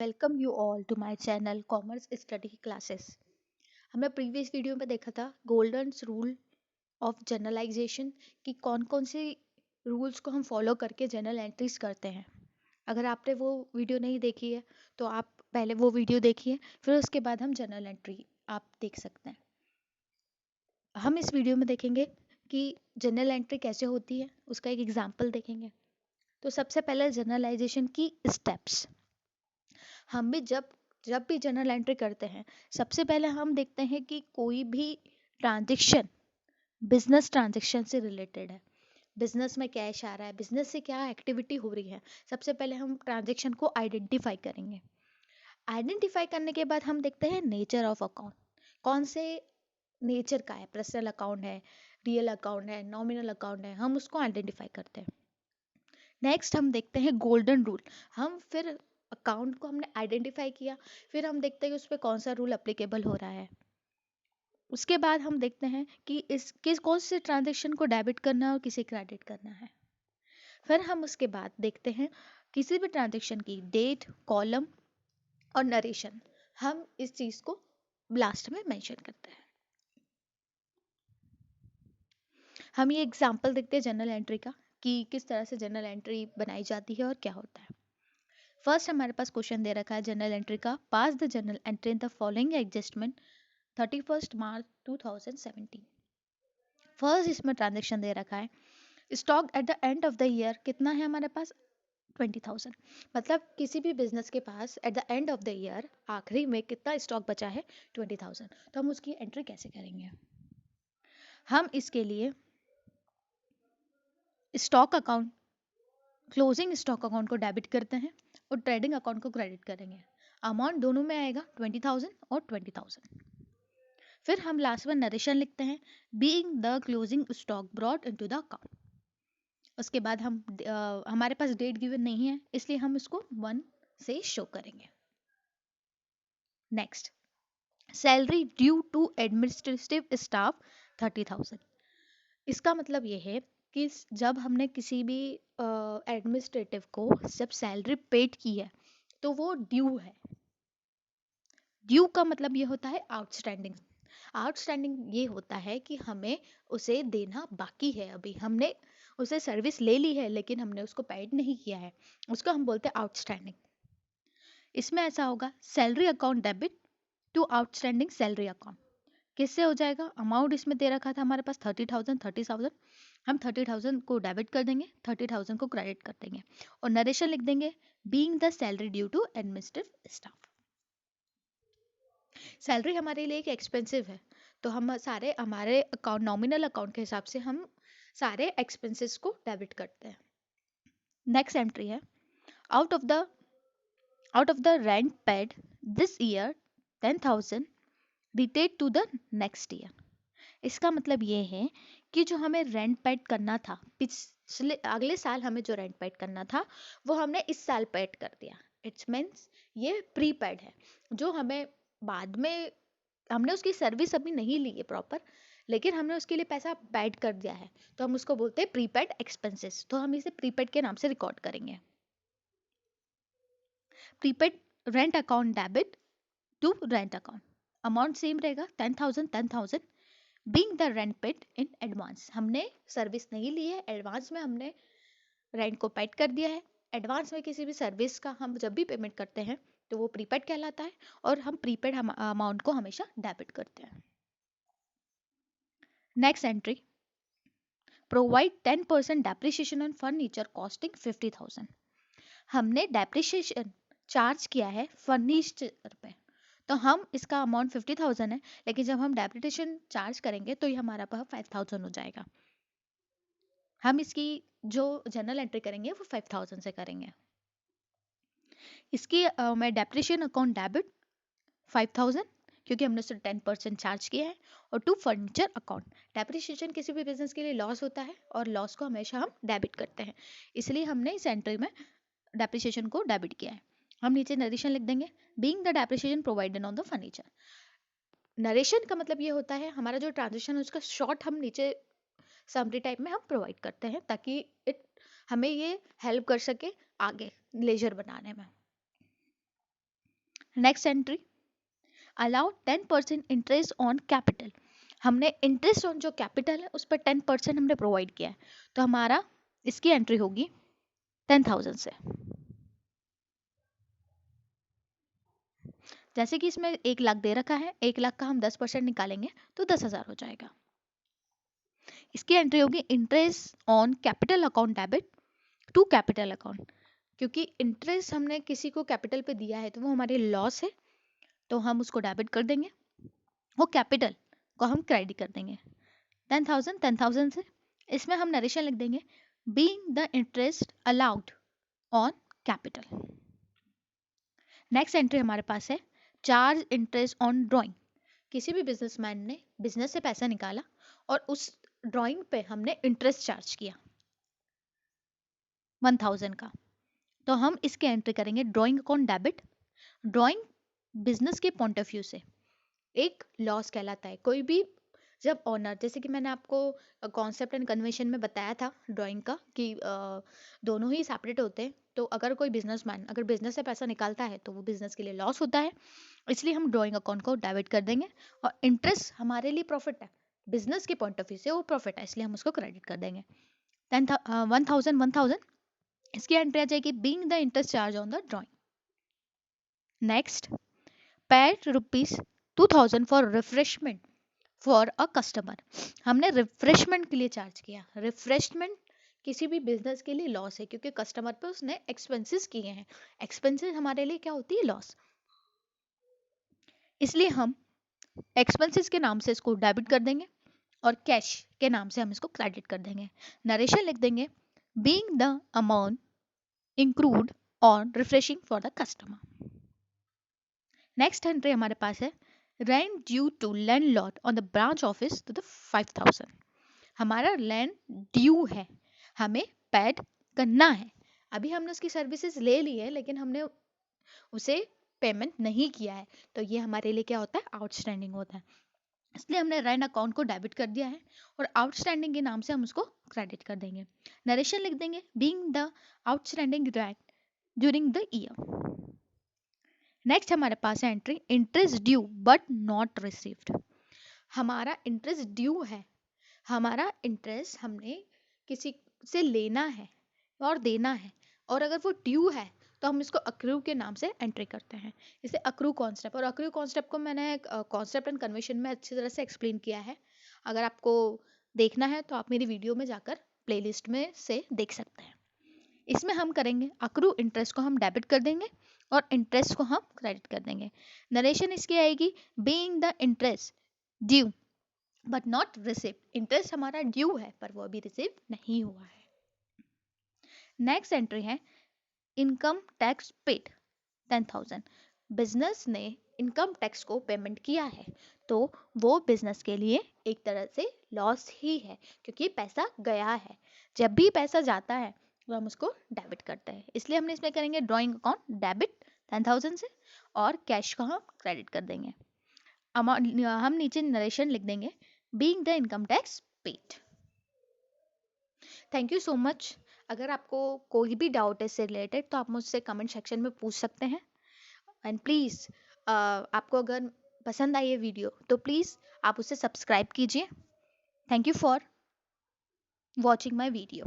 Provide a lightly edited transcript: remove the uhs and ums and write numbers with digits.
Welcome you all to my channel commerce study classes. हमने previous video में देखा था गोल्डन रूल ऑफ जनरलाइजेशन कि कौन कौन से रूल्स को हम फॉलो करके जनरल एंट्रीज करते हैं। अगर आपने वो वीडियो नहीं देखी है तो आप पहले वो वीडियो देखिए, फिर उसके बाद हम जनरल एंट्री आप देख सकते हैं। हम इस वीडियो में देखेंगे कि जनरल एंट्री कैसे होती है, उसका एक एग्जाम्पल देखेंगे। तो सबसे पहले जनरलाइजेशन की स्टेप्स। हम भी जब भी जर्नल एंट्री करते हैं, सबसे पहले हम देखते हैं कि कोई भी ट्रांजैक्शन बिजनेस ट्रांजैक्शन से रिलेटेड है। बिजनेस में कैश आ रहा है, बिजनेस से क्या एक्टिविटी हो रही है, सबसे पहले हम ट्रांजैक्शन को आइडेंटिफाई करेंगे। आइडेंटिफाई करने के बाद हम देखते हैं नेचर ऑफ अकाउंट, कौन से नेचर का है, पर्सनल अकाउंट है, रियल अकाउंट है, नॉमिनल अकाउंट है, हम उसको आइडेंटिफाई करते हैं। नेक्स्ट हम देखते हैं गोल्डन रूल। हम फिर अकाउंट को हमने आइडेंटिफाई किया, फिर हम देखते हैं कि उस पर कौन सा रूल अप्लीकेबल हो रहा है। उसके बाद हम देखते हैं कि इस किस कौन से ट्रांजेक्शन को डेबिट करना है और किसे क्रेडिट करना है। फिर हम उसके बाद देखते हैं किसी भी ट्रांजेक्शन की डेट, कॉलम और नरेशन। हम इस चीज को लास्ट में मेंशन करते हैं। हम ये एग्जांपल देखते हैं जनरल एंट्री का कि किस तरह से जनरल एंट्री बनाई जाती है और क्या होता है। फर्स्ट हमारे पास क्वेश्चन दे रखा है जनरल एंट्री का, pass the general entry in the following adjustment 31 March 2017। First इसमें ट्रांजेक्शन दे रखा है, stock at the end of the year कितना है हमारे पास 20,000। मतलब किसी भी बिजनेस के पास at the end of the year आखिरी में कितना स्टॉक बचा है 20,000। तो हम उसकी एंट्री कैसे करेंगे? हम इसके लिए stock account, closing stock account को डेबिट करते हैं और ट्रेडिंग अकाउंट को क्रेडिट करेंगे। अमाउंट दोनों में आएगा 20,000 और 20,000। फिर हम लास्ट में नरेशन लिखते हैं, being the closing stock brought into the account. उसके बाद हमारे पास डेट गिवन नहीं है, इसलिए हम इसको 1 से शो करेंगे। Next, salary due to administrative staff 30,000। इसका मतलब ये है कि जब हमने किसी भी एडमिनिस्ट्रेटिव को जब सैलरी पेड की है तो वो ड्यू है। ड्यू का मतलब ये होता है आउटस्टैंडिंग। आउटस्टैंडिंग ये होता है कि हमें उसे देना बाकी है, अभी हमने उसे सर्विस ले ली है लेकिन हमने उसको पेड नहीं किया है, उसको हम बोलते हैं आउटस्टैंडिंग। इसमें ऐसा होगा, salary account debit to outstanding salary account. किससे हो जाएगा? अमाउंट इसमें दे रखा था हमारे पास 30,000, हम 30,000 को डेबिट कर देंगे, 30,000 को क्रेडिट कर देंगे और नरेशन लिख देंगे, being the salary due to administrative staff. Salary हमारे लिए एक एक्सपेंसिव है, तो हम सारे हमारे अकाउंट, नॉमिनल अकाउंट के हिसाब से हम सारे एक्सपेंसेस को डेबिट करते हैं। नेक्स्ट एंट्री है, out of the rent paid this year 10,000 related to the next year. इसका मतलब ये है कि जो हमें रेंट पेड करना था, पिछले अगले साल हमें जो रेंट पेड करना था वो हमने इस साल पेड कर दिया। इट्स मीन्स ये प्री पेड है, जो हमें बाद में, हमने उसकी सर्विस अभी नहीं ली है प्रॉपर, लेकिन हमने उसके लिए पैसा पेड कर दिया है, तो हम उसको बोलते हैं प्रीपेड एक्सपेंसेस। तो हम इसे प्रीपेड के नाम से रिकॉर्ड करेंगे। Prepaid rent account debit to rent account, amount same रहेगा 10,000 being the rent paid in advance. हमने सर्विस नहीं ली है, एडवांस में हमने रेंट को पेड कर दिया है। एडवांस में किसी भी सर्विस का हम जब भी पेमेंट करते हैं तो वो प्रीपेड कहलाता है और हम प्रीपेड अमाउंट को हमेशा डेबिट करते हैं। Next entry, provide 10% depreciation on furniture costing 50,000। हमने डेप्रिसिएशन चार्ज किया है फर्नीचर पे, तो हम इसका अमाउंट 50,000 है, लेकिन जब हम डेप्रिसिएशन चार्ज करेंगे तो ये हमारा पास 5,000 हो जाएगा। हम इसकी जो जनरल एंट्री करेंगे वो 5,000 से करेंगे। इसकी मैं डेप्रिसिएशन अकाउंट डेबिट 5,000, क्योंकि हमने उससे 10% चार्ज किया है, और टू फर्नीचर अकाउंट। डेप्रिसिएशन किसी भी बिजनेस के लिए लॉस होता है और लॉस को हमेशा हम डेबिट करते हैं, इसलिए हमने इस एंट्री में डेप्रिसिएशन को डेबिट किया है। हम नीचे नरेशन लिख देंगे, being the depreciation provided on the furniture. Narration का मतलब ये होता है हमारा जो ट्रांजेक्शन है उसका शॉर्ट हम नीचे समरी टाइप में हम प्रोवाइड करते हैं, ताकि इट हमें ये हेल्प कर सके आगे लेजर बनाने में। Next entry, allow 10% interest on capital. हमने इंटरेस्ट ऑन जो कैपिटल है उस पर 10% हमने प्रोवाइड किया है, तो हमारा इसकी एंट्री होगी 10,000 से। जैसे कि इसमें 1 लाख दे रखा है, 1 लाख का हम 10% निकालेंगे तो 10,000 हो जाएगा। इसकी एंट्री होगी interest on capital account debit to capital account. क्योंकि इंटरेस्ट हमने किसी को कैपिटल पे दिया है तो वो हमारे लॉस है, तो हम उसको डेबिट कर देंगे, वो कैपिटल को हम क्रेडिट कर देंगे। 10,000 10,000 से। इसमें हम नरेशन लिख देंगे, being the interest allowed on capital. Next entry हमारे पास है चार्ज इंटरेस्ट ऑन ड्राइंग। किसी भी बिजनेसमैन ने बिजनेस से पैसा निकाला और उस ड्राइंग पे हमने इंटरेस्ट चार्ज किया 1,000 का, तो हम इसके एंट्री करेंगे drawing account debit. Drawing business के पॉइंट ऑफ व्यू से एक लॉस कहलाता है। कोई भी जब ऑनर, जैसे कि मैंने आपको कॉन्सेप्ट एंड कन्वेंशन में बताया था ड्राइंग का कि दोनों ही सेपरेट होते हैं, तो अगर कोई बिजनेसमैन अगर बिजनेस से पैसा निकालता है तो वो बिजनेस के लिए लॉस होता है, इसलिए हम ड्राइंग अकाउंट को डेबिट कर देंगे। और इंटरेस्ट हमारे लिए प्रॉफिट है, बिजनेस के पॉइंट ऑफ व्यू से वो प्रॉफिट है, इसलिए हम उसको क्रेडिट कर देंगे। 1,000 1,000, इसकी एंट्री आ जाएगी being the interest charge on the drawing. Next, paid ₹2,000 for refreshment for a customer. हमने रिफ्रेशमेंट के लिए चार्ज किया। रिफ्रेशमेंट किसी भी बिजनेस के लिए लॉस है, क्योंकि कस्टमर पे उसने एक्सपेंसेस किए हैं। एक्सपेंसेस हमारे लिए क्या होती है, लॉस, इसलिए हम एक्सपेंसेस के नाम से इसको डेबिट कर देंगे और कैश के नाम से हम इसको क्रेडिट कर देंगे। नरेशन लिख देंगे, being the amount include on refreshing for the customer. Next entry हमारे पास है rent due to landlord on the branch office to the 5,000। हमारा लैंड ड्यू है, हमें पेड करना है। अभी हमने उसकी सर्विसेज ले ली है लेकिन हमने उसे पेमेंट नहीं किया है, तो ये हमारे लिए क्या होता है, आउटस्टैंडिंग होता है। इसलिए हमने रेंट अकाउंट को डेबिट कर दिया है और आउटस्टैंडिंग के नाम से हम उसको क्रेडिट कर देंगे। नरेशन लिख देंगे, being the outstanding rent during the year. Next हमारे पास है entry interest due but not received. हमारा इंटरेस्ट ड्यू है, हमारा इंटरेस्ट हमने किसी से लेना है और देना है, और अगर वो ड्यू है तो हम इसको अक्रू के नाम से एंट्री करते हैं। इसे अक्रू कॉन्सेप्ट, और अक्रू कॉन्सेप्ट को मैंने कॉन्सेप्ट एंड कन्वेंशन में अच्छी तरह से एक्सप्लेन किया है। अगर आपको देखना है तो आप मेरी वीडियो में जाकर प्लेलिस्ट में से देख सकते हैं। इसमें हम करेंगे अक्रू इंटरेस्ट को हम डेबिट कर देंगे और इंटरेस्ट को हम क्रेडिट कर देंगे। नरेशन इसकी आएगी, being the interest due but not receive. Interest हमारा ड्यू है पर वो अभी रिसीव नहीं हुआ है। नेक्स्ट एंट्री है इनकम टैक्स पेड 10,000। बिजनेस ने इनकम टैक्स को पेमेंट किया है, तो वो बिजनेस के लिए एक तरह से लॉस ही है, क्योंकि पैसा गया है। जब भी पैसा जाता है तो हम उसको डेबिट करते हैं, इसलिए हमने इसमें करेंगे ड्राइंग अकाउंट डेबिट 10,000 से और कैश को हम क्रेडिट कर देंगे। हम नीचे नरेशन लिख देंगे, being the income tax paid. Thank you so much. अगर आपको कोई भी डाउट है इससे रिलेटेड तो आप मुझसे कमेंट सेक्शन में पूछ सकते हैं। एंड प्लीज़ आपको अगर पसंद आई है वीडियो तो प्लीज़ आप उसे सब्सक्राइब कीजिए। Thank you for watching my video.